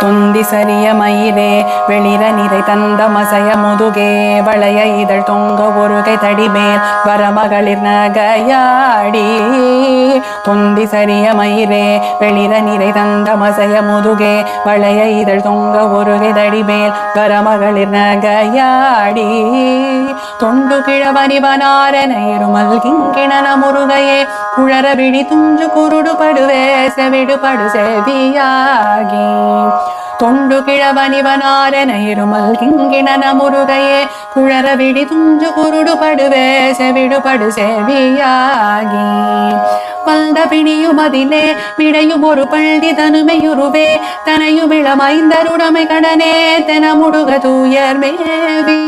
துந்தி சரிய மயிரே வெளிர நிறை தந்த மசைய முதுகே வளைய இதழ் தொங்க ஒருகை தடிமேல் வரமகளிர் நகையாடி துந்தி சரிய மயிரே வெளிர நிறை தந்த மசைய முதுகே வளைய இதழ் தொங்க ஒருகை தடிமேல் வரமகளிர் நகையாடி தொண்டு கிழவனிவனாரன இருமல் கிங்கிணன முருகையே குழற விழி துஞ்சு குருடு படுவே செவிடு படு செவியாகி தொண்டு கிழவனிவனாரன இருமல் கிங்கிணன முருகையே குழற விழி துஞ்சு குருடு படுவே செவிடு படு செவியாகி வந்த பிணியுமதிலே விடையும் ஒரு பள்ளி தனுமையுருவே தனையும் இளமைந்தருடமை கடனே தென முடுக தூயர் மேவி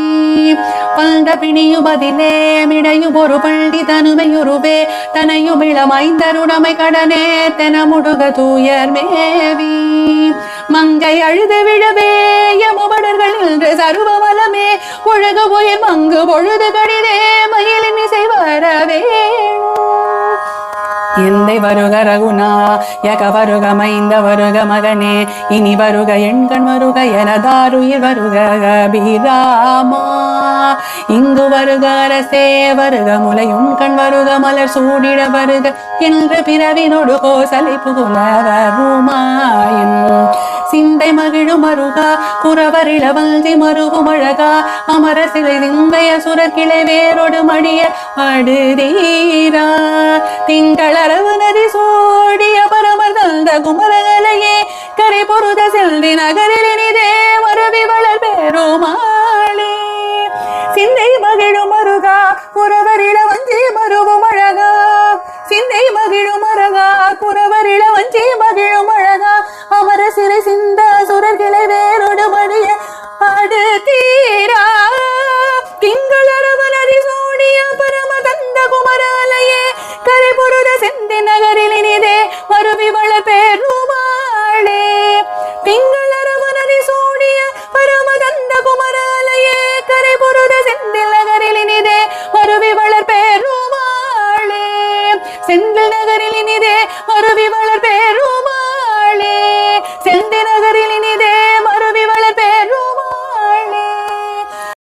வந்த பிணியுமதிலே விடையும் ஒரு பள்ளி தனுமையுருவே தனையும் இளமைந்தருடமை கடனே தென முடுக தூயர் மேவி மங்கை அழுது விழவே யமுபடர்கள் என்று சர்வமலமே ஒழுக உயிர் மங்கு பொழுது கடிதே மயிலின் இசை வரவே எந்தை வருக ரகுனா யக வருக மைந்த வருக மகனே இனி வருக எண்கண் வருக எனதாருயிர் வருக அபிராமா இங்கு வருக அரசே வருக முலையும் கண் வருக மலர் சூடிட வருக என்று பிறவினொடு கோசலை புகுல வருமாயின் சிந்தை மகிழும் மருகா குறவர் இளவல்தி மருகும் அழகா அமர சிலை சிந்தைய சுரக்கிளை வேரோடு மடிய அடுதீரா திங்களரவு நதி சோடிய பரமர் தந்த குமரகலையே கரை பொருத செல்வி நகரில் இனிதே மருவி வளர் பெருமாளே சிந்தை மகிழும் மருகா குறவர் இளவஞ்சி மருவும் அழகா சிந்தை மகிழும் அழகா குறவர் இளவஞ்சி மகிழும் அழகா அமர சிறை சிந்த சுரர்களை வேரோடு மடிய ஆடு தீரா திங்களரவு நதி சோடிய பரம தந்த குமராலயே கரை பொருத செந்தி நகரில் இனிதே மருவி வளர் பெருமாளே திங்களரவு நதி சோடிய பரம தந்த குமராலயே கரை பொருத செந்தில் நகரில் இனிதே மருவி வளர் பெருமாளே செந்தில் நகரில் இனிதே மருவி வளர் பெருமாளே